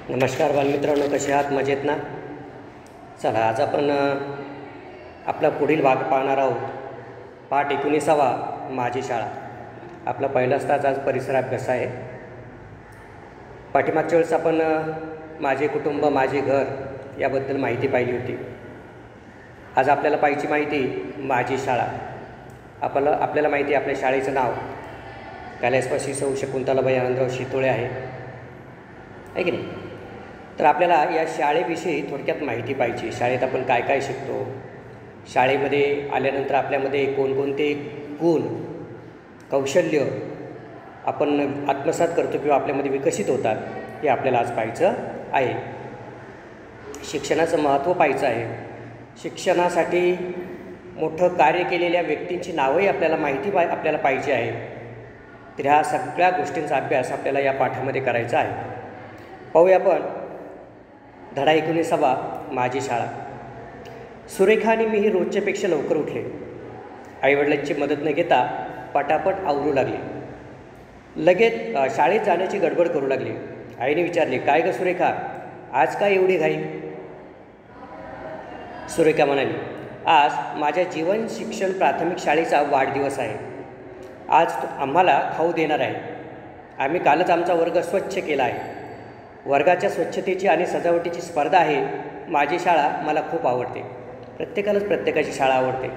नमस्कार बालमित्रांनो, कसे आहात? मजेत ना? चला, आज आपण आपला पुढील भाग पाहणार आहोत. पाठ 19वा, माझी शाळा. आपला पहिलाच तास आज परिसर अभ्यास आहे. पाठीमागच्या वेळेस आपण माझे कुटुंब माझे घर याबद्दल माहिती पाहिली होती. आज आपल्याला पाहिजे माहिती माझी शाळा. आपल्याला माहिती आहे आपल्या शाळेचं नाव कैलासवासी सौ शकुंतलाबाई आनंदराव शितोळे आहे की नाही? तर आपल्याला या शाळेविषयी थोडक्यात माहिती पाहिजे. शाळेत आपण काय काय शिकतो, शाळेमध्ये आल्यानंतर आपल्यामध्ये कोणकोणते गुण कौशल्य आपण आत्मसात करतो किंवा आपल्यामध्ये विकसित होतात हे आपल्याला आज पाहायचं आहे. शिक्षणाचं महत्त्व पाहायचं आहे. शिक्षणासाठी मोठं कार्य केलेल्या व्यक्तींची नावंही आपल्याला आपल्याला पाहिजे आहे. तर ह्या सगळ्या गोष्टींचा अभ्यास आपल्याला या पाठामध्ये करायचा आहे. पाहूया आपण धडा 19वा, माझी शाळा. सुरेखा आणि मीही रोजच्यापेक्षा लवकर उठले. आईवडिलांची मदत न घेता पटापट आवरू लागले. लगेच शाळेत जाण्याची गडबड करू लागली. आईने विचारले, काय गं सुरेखा, आज काय एवढी घाई? सुरेखा म्हणाली, आज माझ्या जीवन शिक्षण प्राथमिक शाळेचा वाढदिवस आहे. आज आम्हाला खाऊ देणार आहे. आम्ही कालच आमचा वर्ग स्वच्छ केला आहे. वर्गाच्या स्वच्छतेची आणि सजावटीची स्पर्धा आहे. माझी शाळा मला खूप आवडते. प्रत्येकालाच प्रत्येकाची शाळा आवडते.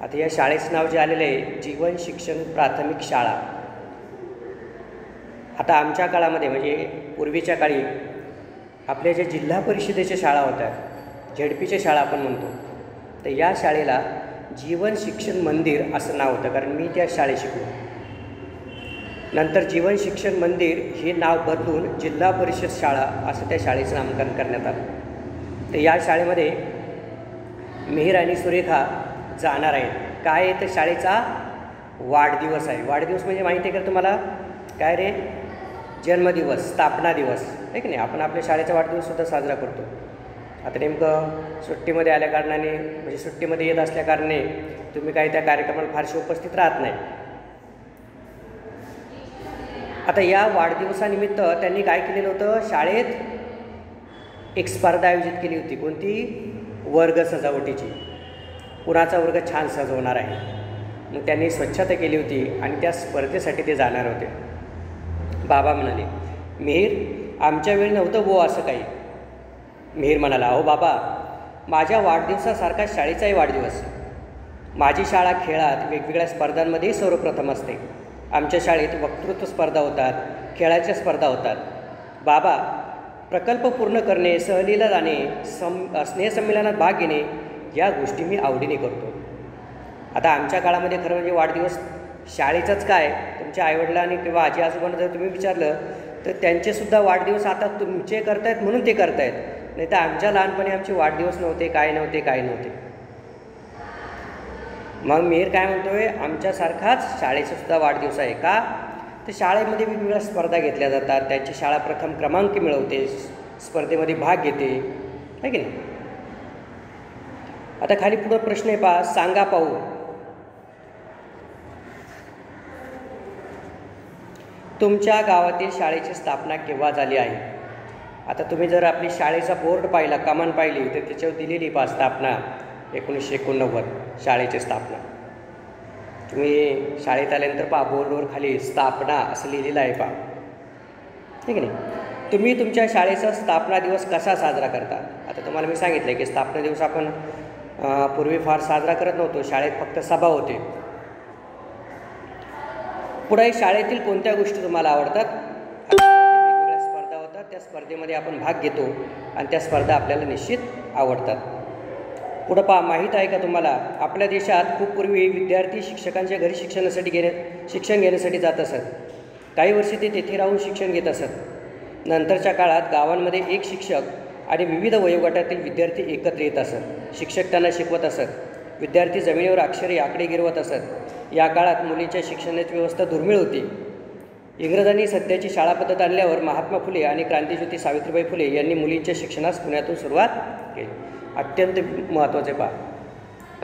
आता या शाळेचं नाव जे आलेलं आहे जीवन शिक्षण प्राथमिक शाळा. आता आमच्या काळामध्ये म्हणजे पूर्वीच्या काळी आपल्या ज्या जिल्हा परिषदेच्या शाळा होत्या, झेडपीच्या शाळा आपण म्हणतो, तर या शाळेला जीवन शिक्षण मंदिर असं नाव होतं, कारण मी त्या शाळेत शिकलो. नंतर जीवन शिक्षण मंदिर हे नाव बदलून जिल्हा परिषद शाळा असं त्या शाळेचं नामकरण करण्यात आलं. तर या शाळेमध्ये मिहीर आणि सुरेखा जाणार आहेत. काय आहे तर शाळेचा वाढदिवस आहे. वाढदिवस म्हणजे माहिती आहे का तुम्हाला? काय रे? जन्मदिवस, स्थापना दिवस आहे की नाही? आपण आपल्या शाळेचा वाढदिवससुद्धा साजरा करतो. आता नेमकं सुट्टीमध्ये आल्या कारणाने म्हणजे सुट्टीमध्ये येत असल्याकारणे तुम्ही काही त्या कार्यक्रमाला फारसे उपस्थित राहत नाही. आता या वाढदिवसानिमित्त त्यांनी काय केलेलं होतं? शाळेत एक स्पर्धा आयोजित केली होती. कोणती? वर्ग सजावटीची. कुणाचा वर्ग छान सजवणार आहे. मग त्यांनी स्वच्छता केली होती आणि त्या स्पर्धेसाठी ते जाणार होते. बाबा म्हणाले, मिहीर, आमच्या वेळी नव्हतं वो असं काही. मिहीर म्हणाला, अहो बाबा, माझ्या वाढदिवसासारखा शाळेचाही वाढदिवस. माझी शाळा खेळात वेगवेगळ्या स्पर्धांमध्ये सर्वप्रथम असते. आमच्या शाळेत वक्तृत्व स्पर्धा होतात, खेळाच्या स्पर्धा होतात. बाबा, प्रकल्प पूर्ण करणे, सहलीला जाणे, स्नेहसंमेलनात भाग घेणे या गोष्टी मी आवडीने करतो. आता आमच्या काळामध्ये खरं म्हणजे वाढदिवस शाळेचाच काय, तुमच्या आईवडिलांनी किंवा आजी आजोबांना जर तुम्ही विचारलं तर त्यांचेसुद्धा वाढदिवस आता तुमचे करतायत म्हणून ते करतायत. नाही तर आमच्या लहानपणी आमचे वाढदिवस नव्हते, काय नव्हते. मग मिहीर काय म्हणतोय, आमच्यासारखाच शाळेचासुद्धा वाढदिवस आहे. का? तर शाळेमध्ये वेगवेगळ्या स्पर्धा घेतल्या जातात. त्यांची शाळा प्रथम क्रमांक मिळवते, स्पर्धेमध्ये भाग घेते, आहे की नाही? आता खाली पुढं प्रश्न आहे पहा, सांगा पाहू. तुमच्या गावातील शाळेची स्थापना केव्हा झाली आहे? आता तुम्ही जर आपली शाळेचा बोर्ड पाहिला, कमान पाहिली, तर त्याच्यावर दिलेली पहा स्थापना 1989 शाळेची स्थापना. तुम्ही शाळेत आल्यानंतर पहा बोर्डवर खाली स्थापना असं लिहिलेलं आहे पहा, ठीक आहे नाही? तुम्ही तुमच्या शाळेचा स्थापना दिवस कसा साजरा करता? आता तुम्हाला मी सांगितलं की स्थापना दिवस आपण पूर्वी फार साजरा करत नव्हतो. शाळेत फक्त सभा होते. पुढे शाळेतील कोणत्या गोष्टी तुम्हाला आवडतात? वेगवेगळ्या स्पर्धा होतात, त्या स्पर्धेमध्ये आपण भाग घेतो आणि त्या स्पर्धा आपल्याला निश्चित आवडतात. पुढं पहा, माहीत आहे का तुम्हाला, आपल्या देशात खूप पूर्वी विद्यार्थी शिक्षकांच्या घरी शिक्षण घेण्यासाठी जात असत. काही वर्षे ते तेथे राहून शिक्षण घेत असत. नंतरच्या काळात गावांमध्ये एक शिक्षक आणि विविध वयोगटातील विद्यार्थी एकत्र येत असत. शिक्षक त्यांना शिकवत असत. विद्यार्थी जमिनीवर अक्षरे आकडे गिरवत असत. या काळात मुलींच्या शिक्षणाची व्यवस्था दुर्मिळ होती. इंग्रजांनी सध्याची शाळा पद्धत आणल्यावर महात्मा फुले आणि क्रांतिज्योती सावित्रीबाई फुले यांनी मुलींच्या शिक्षणास पुण्यातून सुरुवात केली. अत्यंत महत्त्वाचे पहा,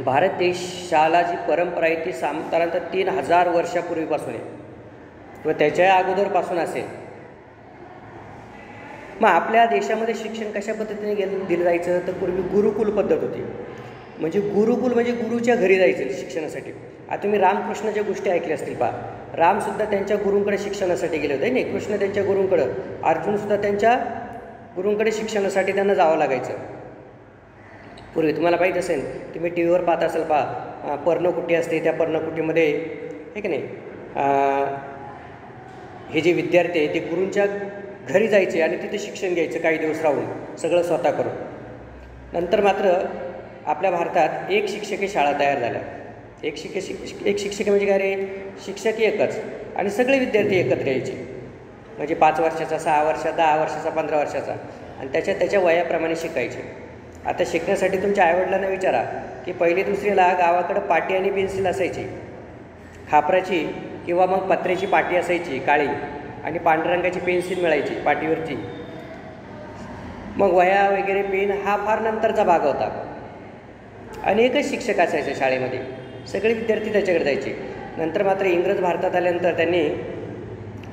भारत देशाला जी परंपरा आहे ती साधारणतः 3000 वर्षापूर्वीपासून आहे किंवा त्याच्या अगोदरपासून असेल. मग आपल्या देशामध्ये शिक्षण कशा पद्धतीने दिलं जायचं, तर पूर्वी गुरुकुल पद्धत होती. म्हणजे गुरुकुल म्हणजे गुरुच्या घरी जायचं शिक्षणासाठी. आता तुम्ही रामकृष्णाच्या गोष्टी ऐकल्या असतील पहा. रामसुद्धा त्यांच्या गुरूंकडे शिक्षणासाठी गेले होते नाही, कृष्ण त्यांच्या गुरूंकडं, अर्जुनसुद्धा त्यांच्या गुरूंकडे शिक्षणासाठी त्यांना जावं लागायचं. पूर्वी तुम्हाला माहीत असेल, तुम्ही टी व्हीवर पाहत असाल पहा, पर्णकुटी असते, त्या पर्णकुटीमध्ये हे की नाही हे जे विद्यार्थी आहे ते गुरूंच्या घरी जायचे आणि तिथे शिक्षण घ्यायचं काही दिवस राहून, सगळं स्वतः करून. नंतर मात्र आपल्या भारतात एक शिक्षकी शाळा तयार झाल्या. एक शिक्षक म्हणजे काय रे, शिक्षक एकच आणि सगळे विद्यार्थी एकत्र यायचे. म्हणजे 5 वर्षाचा, 6 वर्षाचा, 10 वर्षाचा, 15 वर्षाचा, आणि त्याच्या वयाप्रमाणे शिकायचे. आता शिकण्यासाठी तुमच्या आईवडिलांना विचारा की पहिली दुसरीला गावाकडं पाटी आणि पेन्सिल असायची, खापराची किंवा मग पत्र्याची पाटी असायची काळी, आणि पांढऱ्या रंगाची पेन्सिल मिळायची पाटीवरची. मग वह्या वगैरे पेन हा फार नंतरचा भाग होता. अनेकच शिक्षक असायचे शाळेमध्ये, सगळे विद्यार्थी त्याच्याकडे जायचे. नंतर मात्र इंग्रज भारतात आल्यानंतर त्यांनी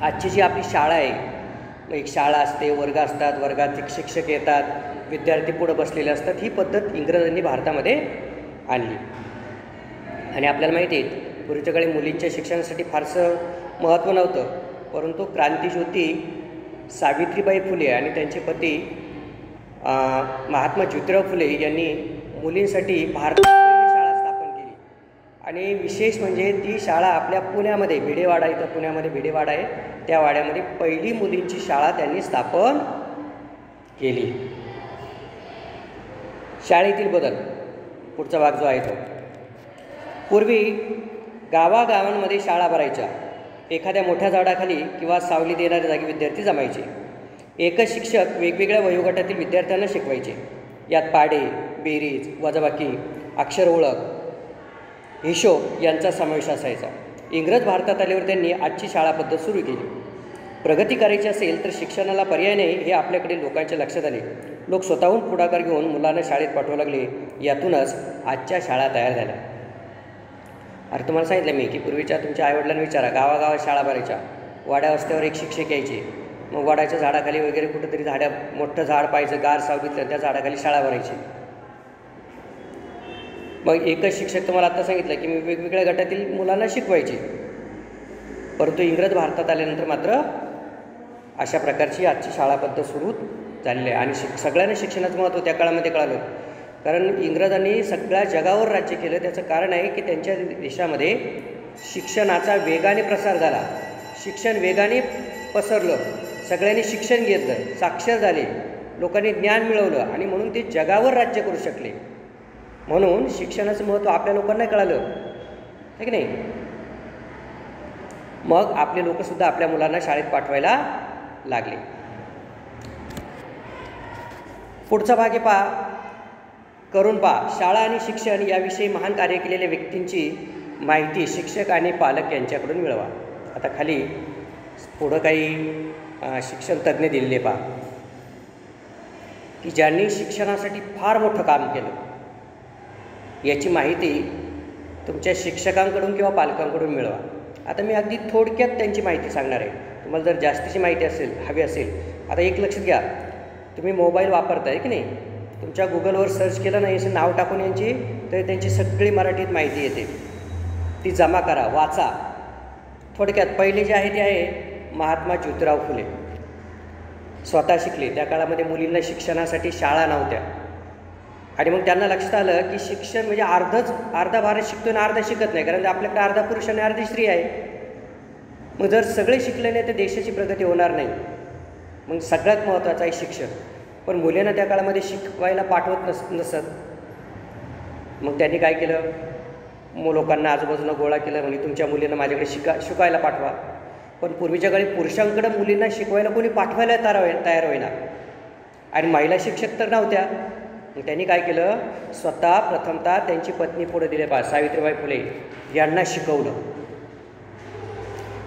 आजची जी आपली शाळा आहे, एक शाळा असते, वर्ग असतात, वर्गात शिक्षक येतात, विद्यार्थी पुढं बसलेले असतात, ही पद्धत इंग्रजांनी भारतामध्ये आणली. आणि आपल्याला माहिती आहे पूर्वीच्या काळी मुलींच्या शिक्षणासाठी फारसं महत्त्व नव्हतं, परंतु क्रांतिज्योती सावित्रीबाई फुले आणि त्यांचे पती महात्मा ज्योतिराव फुले यांनी मुलींसाठी भारतात पहिली शाळा स्थापन केली. आणि विशेष म्हणजे ती शाळा आपल्या पुण्यामध्ये भिडेवाडा, इथं पुण्यामध्ये भिडेवाडा आहे, त्या वाड्यामध्ये पहिली मुलींची शाळा त्यांनी स्थापन केली. शाळेतील बदल पुढचा भाग जो आहे तो, पूर्वी गावागावांमध्ये शाळा भरायच्या. एखाद्या मोठ्या झाडाखाली किंवा सावली देणाऱ्या जागी विद्यार्थी जमायचे. एकच शिक्षक वेगवेगळ्या वयोगटातील विद्यार्थ्यांना शिकवायचे. यात पाढे, बेरीज, वजाबाकी, अक्षर ओळख, हिशोब यांचा समावेश असायचा. इंग्रज भारतात आल्यावर त्यांनी आजची शाळा पद्धत सुरू केली. प्रगती करायची असेल तर शिक्षणाला पर्याय नाही हे आपल्याकडे लोकांच्या लक्षात आले. लोक स्वतःहून पुढाकार घेऊन मुलांना शाळेत पाठवू लागले. यातूनच आजच्या शाळा तयार झाल्या. अरे तुम्हाला सांगितलं मी की पूर्वीच्या तुमच्या आईवडिलांना विचारा, गावागावात शाळा भरायच्या, वाड्या वस्त्यावर एक शिक्षक यायचे. मग वडाच्या झाडाखाली वगैरे कुठंतरी मोठं झाड पाहायचं, गार सावलीतलं, त्या झाडाखाली शाळा भरायची. मग एकच शिक्षक तुम्हाला आता सांगितलं की मी वेगवेगळ्या गटातील मुलांना शिकवायचे. परंतु इंग्रज भारतात आल्यानंतर मात्र अशा प्रकारची आजची शाळा पद्धत सुरू झालेली आहे. आणि सगळ्यांना शिक्षणाचं महत्त्व त्या काळामध्ये कळालं, कारण इंग्रजांनी सगळ्या जगावर राज्य केलं. त्याचं कारण आहे की त्यांच्या देशामध्ये शिक्षणाचा वेगाने प्रसार झाला, शिक्षण वेगाने पसरलं, सगळ्यांनी शिक्षण घेतलं, साक्षर झाले, लोकांनी ज्ञान मिळवलं, आणि म्हणून ते जगावर राज्य करू शकले. म्हणून शिक्षणाचं महत्त्व आपल्या लोकांना कळालं आहे की नाही. मग आपले लोकसुद्धा आपल्या मुलांना शाळेत पाठवायला लागले. पुढचा भाग आहे पहा, करून पहा. शाळा आणि शिक्षण याविषयी महान कार्य केलेल्या व्यक्तींची माहिती शिक्षक आणि पालक यांच्याकडून मिळवा. आता खाली पुढं काही शिक्षण तज्ज्ञ दिलेले पहा की ज्यांनी शिक्षणासाठी फार मोठं काम केलं. याची माहिती तुमच्या शिक्षकांकडून किंवा पालकांकडून मिळवा. आता मी अगदी थोडक्यात त्यांची माहिती सांगणार आहे. तुम्हाला जर जास्तीची माहिती हवी असेल, आता एक लक्षात घ्या, तुम्ही मोबाईल वापरताय की नाही, तुमच्या गुगलवर सर्च केलं नाही असं नाव टाकून यांची, तर त्यांची सगळी मराठीत माहिती येते. ती जमा करा, वाचा. थोडक्यात पहिले जे आहे ते आहे महात्मा ज्योतिराव फुले. स्वतः शिकले. त्या काळामध्ये मुलींना शिक्षणासाठी शाळा नव्हत्या, आणि मग त्यांना लक्षात आलं की शिक्षण म्हणजे अर्धा भारत शिकतो आणि अर्धा शिकत नाही, कारण आपल्याकडे अर्धा पुरुष आणि अर्धी स्त्री आहे. मग जर सगळे शिकले नाही तर देशाची प्रगती होणार नाही. मग सगळ्यात महत्त्वाचं आहे शिक्षण. पण मुलींना त्या काळामध्ये शिकवायला पाठवत नसत. मग त्यांनी काय केलं, लोकांना आजूबाजूला गोळा केलं, म्हणजे तुमच्या मुलींना माझ्याकडे शिकायला पाठवा. पण पूर्वीच्या काळी पुरुषांकडे मुलींना शिकवायला कोणी पाठवायला तयार होईना, आणि महिला शिक्षक तर नव्हत्या. मग त्यांनी काय केलं, स्वतः प्रथमतः त्यांची पत्नी पुढे दिले पहा, सावित्रीबाई फुले यांना शिकवलं.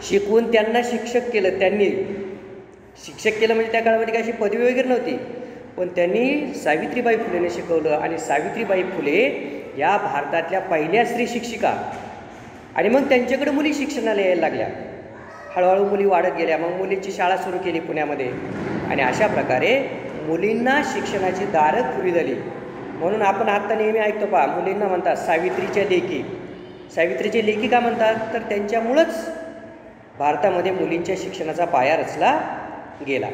शिकवून त्यांना शिक्षक केलं. त्यांनी शिक्षक केलं म्हणजे त्या काळामध्ये काही अशी पदवी वगैरे नव्हती, पण त्यांनी सावित्रीबाई फुलेने शिकवलं. आणि सावित्रीबाई फुले या भारतातल्या पहिल्या स्त्री शिक्षिका. आणि मग त्यांच्याकडे मुली शिक्षणाला यायला लागल्या. हळूहळू मुली वाढत गेल्या. मग मुलींची शाळा सुरू केली पुण्यामध्ये, आणि अशा प्रकारे मुलींना शिक्षणाची दारं खुली झाली. म्हणून आपण आता नेहमी ऐकतो पहा, मुलींना म्हणतात सावित्रीच्या लेकी. सावित्रीचे लेकी का म्हणतात, तर त्यांच्यामुळंच भारतामध्ये मुलींच्या शिक्षणाचा पाया रचला गेला.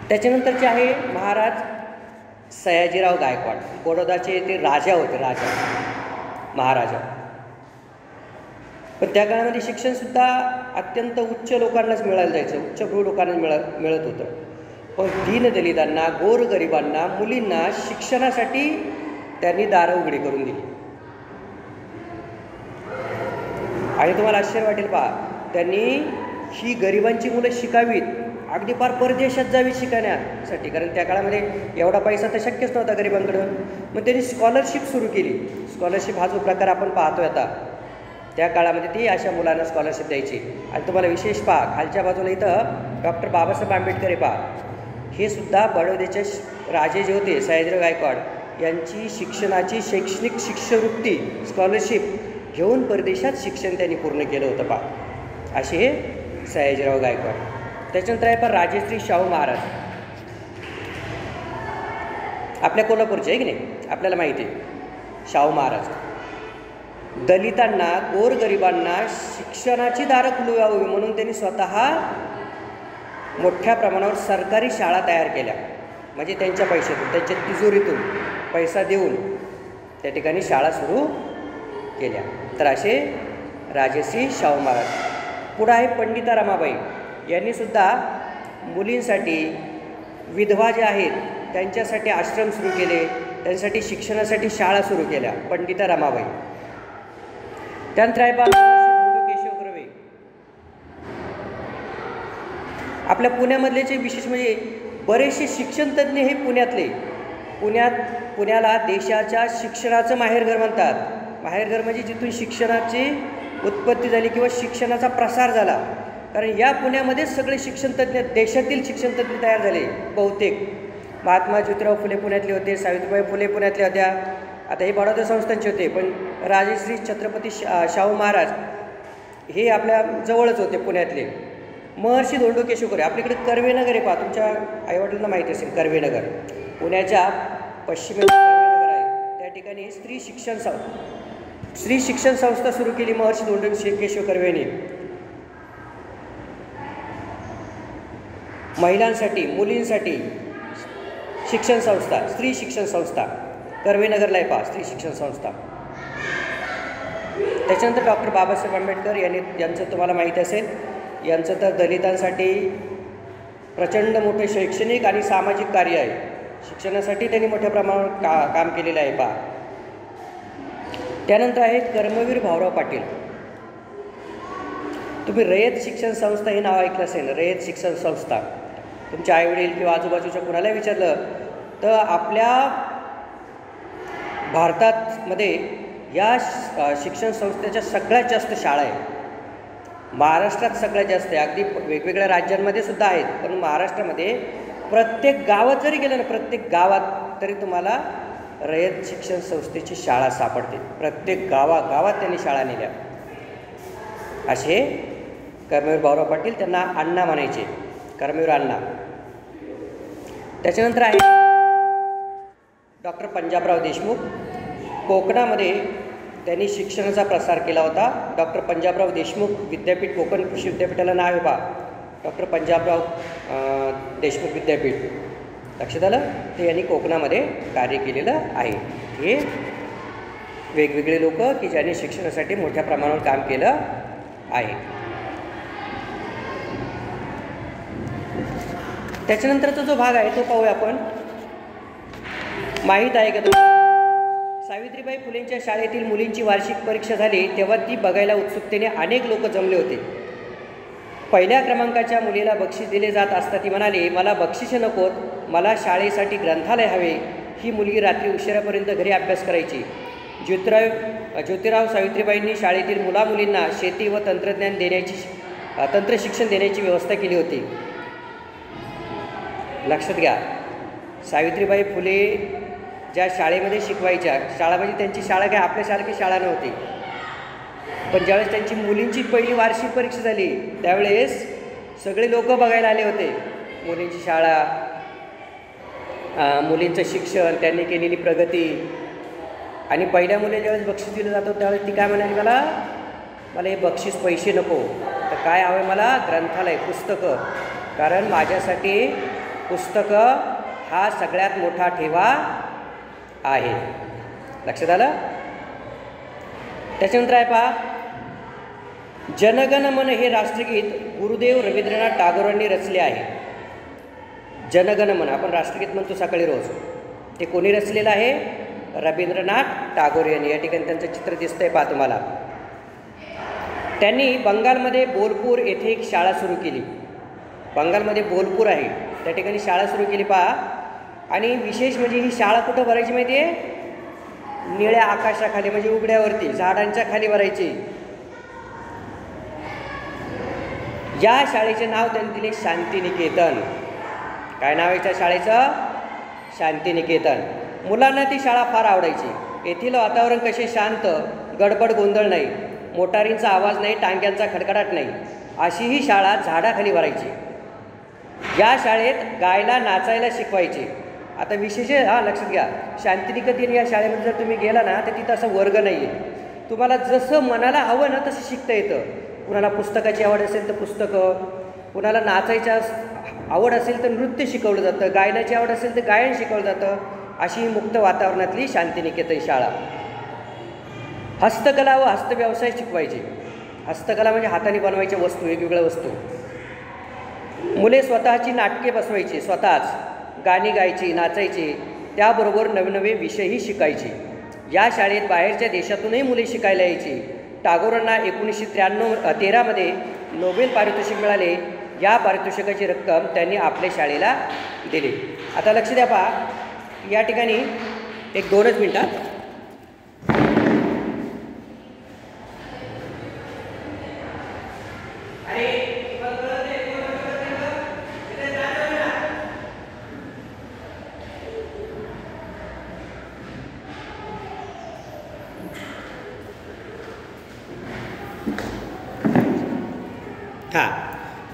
त्याच्यानंतरचे आहे महाराज सयाजीराव गायकवाड. बडोदाचे ते राजा होते, राजा महाराजा. पण त्या काळामध्ये शिक्षणसुद्धा अत्यंत उच्च लोकांनाच मिळायला जायचं, उच्चभ्रू लोकांना मिळत होतं. पण दीनदलितांना, गोरगरिबांना, मुलींना शिक्षणासाठी त्यांनी दारं उघडी करून दिली. आणि तुम्हाला आश्चर्य वाटेल पहा, त्यांनी ही गरिबांची मुलं शिकावीत, अगदी फार परदेशात जावी शिकण्यासाठी, कारण त्या काळामध्ये एवढा पैसा तर शक्यच नव्हता गरिबांकडं. मग त्यांनी स्कॉलरशिप सुरू केली. स्कॉलरशिप हा जो प्रकार आपण पाहतोय आता, त्या काळामध्ये ती अशा मुलांना स्कॉलरशिप द्यायची. आणि तुम्हाला विशेष पहा, खालच्या बाजूला इथं डॉक्टर बाबासाहेब आंबेडकर हे पहा, हे सुद्धा बडोद्याचे राजे जे होते सयाजीराव गायकवाड यांची शिक्षणाची शैक्षणिक शिष्यवृत्ती स्कॉलरशिप घेऊन परदेशात शिक्षण त्यांनी पूर्ण केलं होतं पहा, असे हे सयाजीराव गायकवाड. त्याच्यानंतर आहे पण राजश्री शाहू महाराज, आपल्या कोल्हापूरचे आहे की नाही, आपल्याला माहिती आहे. शाहू महाराज दलितांना, गोरगरिबांना शिक्षणाची दारं खुली व्हावी म्हणून त्यांनी स्वतः मोठ्या प्रमाणावर सरकारी शाळा तयार केल्या. म्हणजे त्यांच्या पैशातून, त्यांच्या तिजोरीतून पैसा देऊन त्या ठिकाणी शाळा सुरू केल्या. तर असे राजश्री शाहू महाराज. पुढं आहे पंडिता रमाबाई. यांनीसुद्धा मुलींसाठी, विधवा ज्या आहेत त्यांच्यासाठी आश्रम सुरू केले, त्यांच्यासाठी शिक्षणासाठी शाळा सुरू केल्या, पंडिता रमाबाई. त्यानंतर आहे केशव कर्वे. आपल्या पुण्यामधलेचे विशेष म्हणजे बरेचसे शिक्षणतज्ज्ञ हे पुण्यातले. पुण्याला देशाच्या शिक्षणाचं माहेरघर म्हणतात. माहेरघर म्हणजे जिथून शिक्षणाची उत्पत्ती झाली किंवा शिक्षणाचा प्रसार झाला. कारण या पुण्यामध्येच सगळे शिक्षणतज्ज्ञ, देशातील शिक्षणतज्ज्ञ तयार झाले बहुतेक. महात्मा ज्योतिराव फुले पुण्यातले होते, सावित्रीबाई फुले पुण्यातल्या होत्या. आता हे बडोदा संस्थांचे होते, पण राजश्री छत्रपती शाहू महाराज हे आपल्या जवळच होते पुण्यातले. महर्षी धोंडो केशव कर्वे. आपल्याकडे कर्वेनगर आहे पहा, तुमच्या आईवडिलांना माहिती असेल कर्वेनगर. पुण्याच्या पश्चिमेला कर्वेनगर आहे. त्या ठिकाणी स्त्री शिक्षण संस्था सुरू केली महर्षी धोंडो केशव कर्वेने. महिलांसाठी, मुलींसाठी शिक्षण संस्था, स्त्री शिक्षण संस्था कर्वेनगरला आहे पहा, स्त्री शिक्षण संस्था. त्याच्यानंतर डॉक्टर बाबासाहेब आंबेडकर यांचं तुम्हाला माहीत असेल, यांचं तर दलितांसाठी प्रचंड मोठे शैक्षणिक आणि सामाजिक कार्य आहे. शिक्षणासाठी त्यांनी मोठ्या प्रमाणावर काम केलेलं आहे पहा. त्यानंतर आहेत कर्मवीर भाऊराव पाटील. तुम्ही रयत शिक्षण संस्था हे नाव ऐकलं असेल, रयत शिक्षण संस्था. तुमच्या आईवडील किंवा आजूबाजूच्या कुणालाही विचारलं तर आपल्या भारतामध्ये या शिक्षण संस्थेच्या सगळ्यात जास्त शाळा आहेत. महाराष्ट्रात सगळ्यात जास्त आहे. अगदी वेगवेगळ्या राज्यांमध्ये सुद्धा आहेत, पण महाराष्ट्रामध्ये प्रत्येक गावात जरी गेलं ना, प्रत्येक गावात तरी तुम्हाला रयत शिक्षण संस्थेची शाळा सापडते. प्रत्येक गावागावात त्यांनी शाळा नेल्या. असे कर्मवीर भाऊराव पाटील, त्यांना अण्णा म्हणायचे, कर्मवीर अण्णा. त्याच्यानंतर आहे डॉक्टर पंजाबराव देशमुख. कोकणामध्ये त्यांनी शिक्षणाचा प्रसार केला होता. डॉक्टर पंजाबराव देशमुख विद्यापीठ, कोकण कृषी विद्यापीठाला नाव आहे पहा, डॉक्टर पंजाबराव देशमुख विद्यापीठ. लक्षात आलं, ते यांनी कोकणामध्ये कार्य केलेलं आहे. हे वेगवेगळे लोक की ज्यांनी शिक्षणासाठी मोठ्या प्रमाणावर काम केलं आहे. त्याच्यानंतरचा जो भाग आहे तो पाहूया आपण. माहीत आहे का तुम्हाला, सावित्रीबाई फुलेंच्या शाळेतील मुलींची वार्षिक परीक्षा झाली तेव्हा ती बघायला उत्सुकतेने अनेक लोक जमले होते. पहिल्या क्रमांकाच्या मुलीला बक्षीस दिले जात असता ती म्हणाली, मला बक्षिसे नकोत, मला शाळेसाठी ग्रंथालय हवे. ही मुलगी रात्री उशिरापर्यंत घरी अभ्यास करायची. ज्योतिराव सावित्रीबाईंनी शाळेतील मुलामुलींना शेती व तंत्रशिक्षण देण्याची व्यवस्था केली होती. लक्षात घ्या, सावित्रीबाई फुले ज्या शाळेमध्ये शिकवायच्या, शाळा म्हणजे त्यांची शाळा काय आपल्यासारखी शाळा नव्हती, पण ज्यावेळेस त्यांची मुलींची पहिली वार्षिक परीक्षा झाली त्यावेळेस सगळे लोक बघायला आले होते. मुलींची शाळा, मुलींचं शिक्षण, त्यांनी केलेली प्रगती. आणि पहिल्या मुलीला ज्यावेळेस बक्षीस दिलं जातं त्यावेळेस ती काय म्हणाली, मला हे बक्षीस पैसे नको, तर काय हवं आहे मला, ग्रंथालय, पुस्तकं. कारण माझ्यासाठी पुस्तकं हा सगळ्यात मोठा ठेवा आहे. लक्षात आलं. त्याच्यानंतर आहे पहा, जनगण मन हे राष्ट्रगीत गुरुदेव रवींद्रनाथ टागोरांनी रचले आहे. जनगण मन आपण राष्ट्रगीत म्हणतो सकाळी रोज, ते कोणी रचलेलं आहे, रवींद्रनाथ टागोर यांनी. या ठिकाणी त्यांचं चित्र दिसतंय पहा तुम्हाला. त्यांनी बंगालमध्ये बोलपूर येथे एक शाळा सुरू केली. बंगालमध्ये बोलपूर आहे, त्या ठिकाणी शाळा सुरू केली पहा. आणि विशेष म्हणजे ही शाळा कुठं भरायची माहिती आहे, निळ्या आकाशाखाली, म्हणजे उघड्यावरती झाडांच्या खाली भरायची. या शाळेचे नाव त्यांनी दिले शांतिनिकेतन. काय नाव आहे त्या शाळेचं, शांतिनिकेतन. मुलांना ती शाळा फार आवडायची. येथील वातावरण कसे शांत, गडबड गोंधळ नाही, मोटारींचा आवाज नाही, टांग्यांचा खडखडाट नाही, अशी ही शाळा झाडाखाली भरायची. या शाळेत गायला नाचायला शिकवायचे. आता विशेष लक्षात घ्या, शांतिनिकेतन या शाळेमध्ये जर तुम्ही गेला ना तर तिथं असं वर्ग नाही आहे. तुम्हाला जसं मनाला हवं ना तसं शिकता येतं. कुणाला पुस्तकाची आवड असेल तर पुस्तकं, कुणाला नाचायच्या आवड असेल तर नृत्य शिकवलं जातं, गायनाची आवड असेल तर गायन शिकवलं जातं. अशी मुक्त वातावरणातली शांतिनिकेतन शाळा. हस्तकला व हस्तव्यवसाय शिकवायचे. हस्तकला म्हणजे हाताने बनवायच्या वस्तू, वेगवेगळ्या वस्तू. मुले स्वतःची नाटके बसवायची, स्वतःच गाणी गायची, नाचायची, त्याबरोबर नवनवे विषयही शिकायचे. या शाळेत बाहेरच्या देशातूनही मुले शिकायला यायची. टागोरांना 1913मध्ये नोबेल पारितोषिक मिळाले. या पारितोषिकाची रक्कम त्यांनी आपल्या शाळेला दिली. आता लक्ष द्या पहा, या ठिकाणी एक 2च मिनटात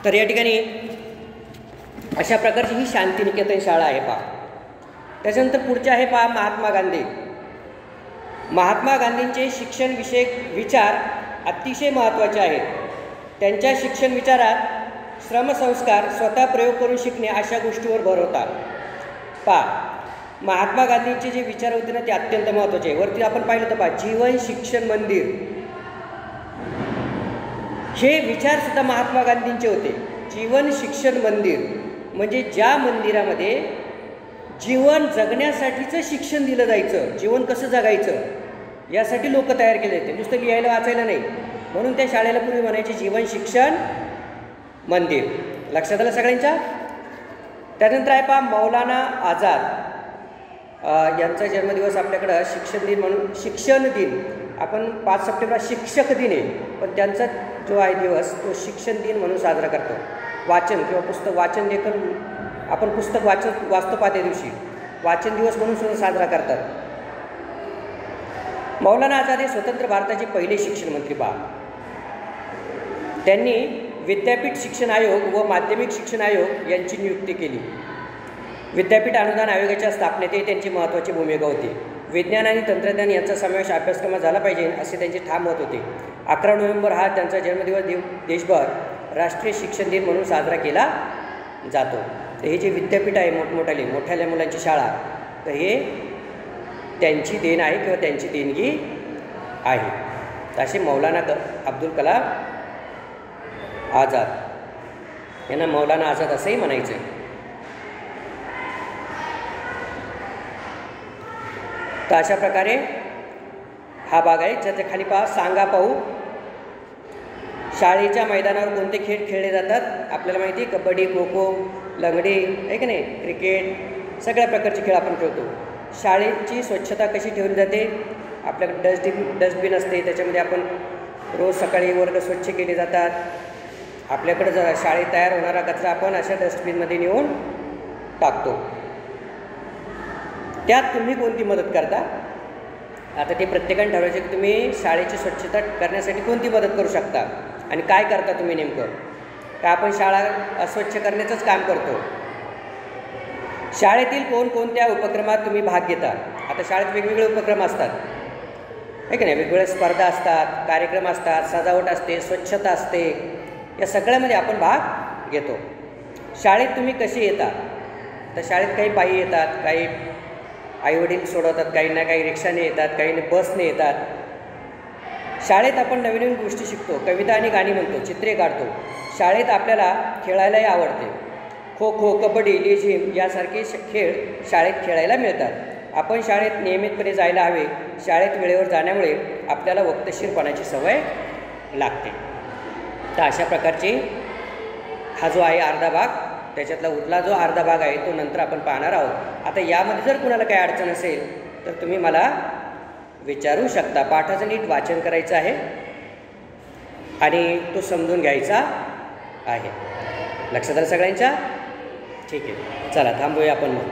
तर या ठिकाणी अशा प्रकारची ही शांतिनिकेतन शाळा आहे पहा. त्याच्यानंतर पुढचे आहे पहा, महात्मा गांधी. महात्मा गांधींचे शिक्षणविषयक विचार अतिशय महत्त्वाचे आहेत. त्यांच्या शिक्षण विचारात श्रमसंस्कार, स्वतः प्रयोग करून शिकणे अशा गोष्टीवर भर होता. पहा, महात्मा गांधींचे जे विचार होते ना ते अत्यंत महत्त्वाचे आहे. वरती आपण पाहिलं तर पहा, जीवन शिक्षण मंदिर, हे विचारसुद्धा महात्मा गांधींचे होते. जीवन शिक्षण मंदिर म्हणजे ज्या मंदिरामध्ये जीवन जगण्यासाठीचं शिक्षण दिलं जायचं, जीवन कसं जगायचं यासाठी लोक तयार केले जाते, नुसतं लिहायला वाचायला नाही. म्हणून त्या शाळेला पूर्वी म्हणायचे जीवन शिक्षण मंदिर. लक्षात आलं सगळ्यांच्या. त्यानंतर आहे पहा, मौलाना आझाद यांचा जन्मदिवस आपल्याकडं शिक्षण दिन म्हणून, शिक्षण दिन आपण 5 सप्टेंबर शिक्षक दिन आहे, पण त्यांचा जो आहे दिवस तो शिक्षण दिन म्हणून साजरा करतो. वाचन किंवा पुस्तक वाचन लेखन, आपण पुस्तक वाचतो पहा त्या दिवशी, वाचन दिवस म्हणून सुद्धा साजरा करतात. मौलाना आझाद हे स्वतंत्र भारताचे पहिले शिक्षण मंत्री पहा. त्यांनी विद्यापीठ शिक्षण आयोग व माध्यमिक शिक्षण आयोग यांची नियुक्ती केली. विद्यापीठ अनुदान आयोगाच्या स्थापनेतही त्यांची महत्त्वाची भूमिका होती. विज्ञान आणि तंत्रज्ञान यांचा समावेश अभ्यासक्रमात झाला पाहिजे असे त्यांचे ठाम मत होते. 11 नोव्हेंबर हा त्यांचा जन्मदिवस देशभर राष्ट्रीय शिक्षण दिन म्हणून साजरा केला जातो. तर हे जे विद्यापीठ आहे मोठ्याल्या मुलांची शाळा, तर हे त्यांची देण आहे किंवा त्यांची देणगी आहे. तसे मौलाना अब्दुल कलाम आझाद यांना मौलाना आझाद असंही म्हणायचं आहे. तर अशा प्रकारे हा भाग आहे. ज्याच्या खाली पहा, सांगा पाहू. शाळेच्या मैदानावर कोणते खेळ खेळले जातात आपल्याला माहिती आहे. कबड्डी, खो खो, लंगडी आहे की नाही, क्रिकेट, सगळ्या प्रकारचे खेळ आपण खेळतो. शाळेची स्वच्छता कशी ठेवली जाते, आपल्याकडे डस्टबिन असते, त्याच्यामध्ये आपण रोज सकाळी वर्ग स्वच्छ केले जातात. आपल्याकडे जर शाळेत तयार होणारा कचरा आपण अशा डस्टबिनमध्ये नेऊन टाकतो. त्यात तुम्ही कोणती मदत करता, आता ते प्रत्येकाने ठरवायचे की तुम्ही शाळेची स्वच्छता करण्यासाठी कोणती मदत करू शकता आणि काय करता तुम्ही नेमकं. का आपण शाळा अस्वच्छ करण्याचंच काम करतो, शाळेतील कोणकोणत्या उपक्रमात तुम्ही भाग घेता? आता शाळेत वेगवेगळे उपक्रम असतात, आहे की नाही? वेगवेगळ्या स्पर्धा असतात, कार्यक्रम असतात, सजावट असते, स्वच्छता असते, या सगळ्यामध्ये आपण भाग घेतो. शाळेत तुम्ही कशी येता? तर शाळेत काही पायी येतात, काही आईवडील सोडवतात, काही ना काही रिक्षाने येतात, काही बसने येतात. शाळेत आपण नवीन नवीन गोष्टी शिकतो, कविता आणि गाणी म्हणतो, चित्रे काढतो. शाळेत आपल्याला खेळायलाही आवडते. खो खो, कबड्डी, लेझीम यासारखे खेळ शाळेत खेळायला मिळतात. आपण शाळेत नियमितपणे जायला हवे. शाळेत वेळेवर जाण्यामुळे आपल्याला वक्तशीरपणाची सवय लागते. तर अशा प्रकारचे हा जो आहे अर्धा भाग, त्याच्यातला उरला जो अर्धा भाग आहे तो नंतर आपण पाहणार आहोत. आता यामध्ये जर कुणाला काही अडचण असेल तर तुम्ही मला विचारू शकता. पाठाचं नीट वाचन करायचं आहे आणि तो समजून घ्यायचा आहे. लक्षात आलं सगळ्यांच्या? ठीक आहे, चला थांबूया आपण मग.